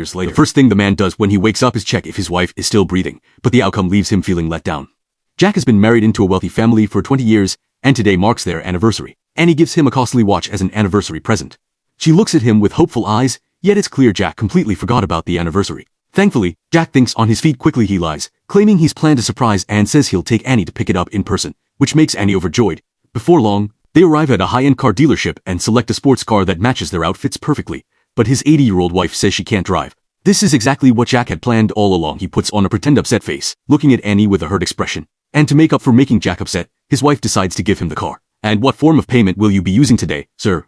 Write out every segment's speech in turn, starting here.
years later. The first thing the man does when he wakes up is check if his wife is still breathing, but the outcome leaves him feeling let down. Jack has been married into a wealthy family for 20 years, and today marks their anniversary. Annie gives him a costly watch as an anniversary present. She looks at him with hopeful eyes, yet it's clear Jack completely forgot about the anniversary. Thankfully, Jack thinks on his feet. Quickly he lies, claiming he's planned a surprise and says he'll take Annie to pick it up in person, which makes Annie overjoyed. Before long, they arrive at a high-end car dealership and select a sports car that matches their outfits perfectly. But his 80-year-old wife says she can't drive. This is exactly what Jack had planned all along. He puts on a pretend upset face, looking at Annie with a hurt expression. And to make up for making Jack upset, his wife decides to give him the car. And what form of payment will you be using today, sir?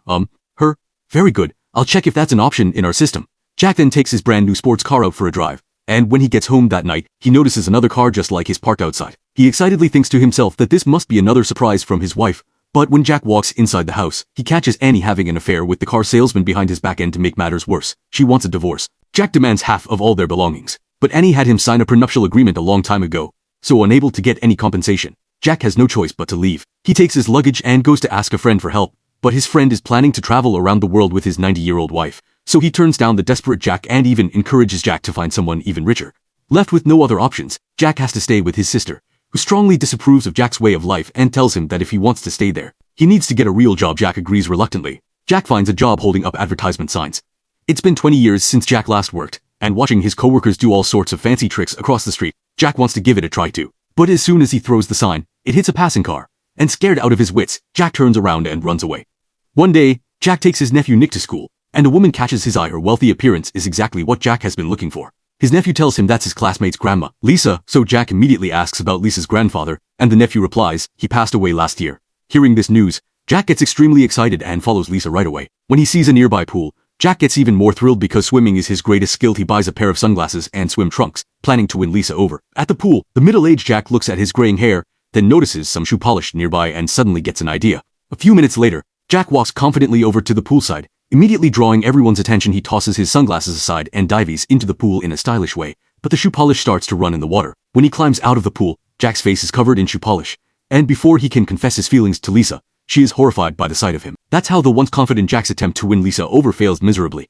Her? Very good. I'll check if that's an option in our system. Jack then takes his brand new sports car out for a drive. And when he gets home that night, he notices another car just like his parked outside. He excitedly thinks to himself that this must be another surprise from his wife. But when Jack walks inside the house, he catches Annie having an affair with the car salesman behind his back, and to make matters worse, she wants a divorce. Jack demands half of all their belongings. But Annie had him sign a prenuptial agreement a long time ago, so unable to get any compensation, Jack has no choice but to leave. He takes his luggage and goes to ask a friend for help, but his friend is planning to travel around the world with his 90-year-old wife, so he turns down the desperate Jack and even encourages Jack to find someone even richer. Left with no other options, Jack has to stay with his sister, who strongly disapproves of Jack's way of life and tells him that if he wants to stay there, he needs to get a real job. Jack agrees reluctantly. Jack finds a job holding up advertisement signs. It's been 20 years since Jack last worked, and watching his coworkers do all sorts of fancy tricks across the street, Jack wants to give it a try too. But as soon as he throws the sign, it hits a passing car, and scared out of his wits, Jack turns around and runs away. One day, Jack takes his nephew Nick to school, and a woman catches his eye. Her wealthy appearance is exactly what Jack has been looking for. His nephew tells him that's his classmate's grandma, Lisa, so Jack immediately asks about Lisa's grandfather, and the nephew replies, he passed away last year. Hearing this news, Jack gets extremely excited and follows Lisa right away. When he sees a nearby pool, Jack gets even more thrilled because swimming is his greatest skill. He buys a pair of sunglasses and swim trunks, planning to win Lisa over. At the pool, the middle-aged Jack looks at his graying hair, then notices some shoe polish nearby and suddenly gets an idea. A few minutes later, Jack walks confidently over to the poolside. Immediately drawing everyone's attention, he tosses his sunglasses aside and dives into the pool in a stylish way. But the shoe polish starts to run in the water. When he climbs out of the pool, Jack's face is covered in shoe polish. And before he can confess his feelings to Lisa, she is horrified by the sight of him. That's how the once confident Jack's attempt to win Lisa over fails miserably.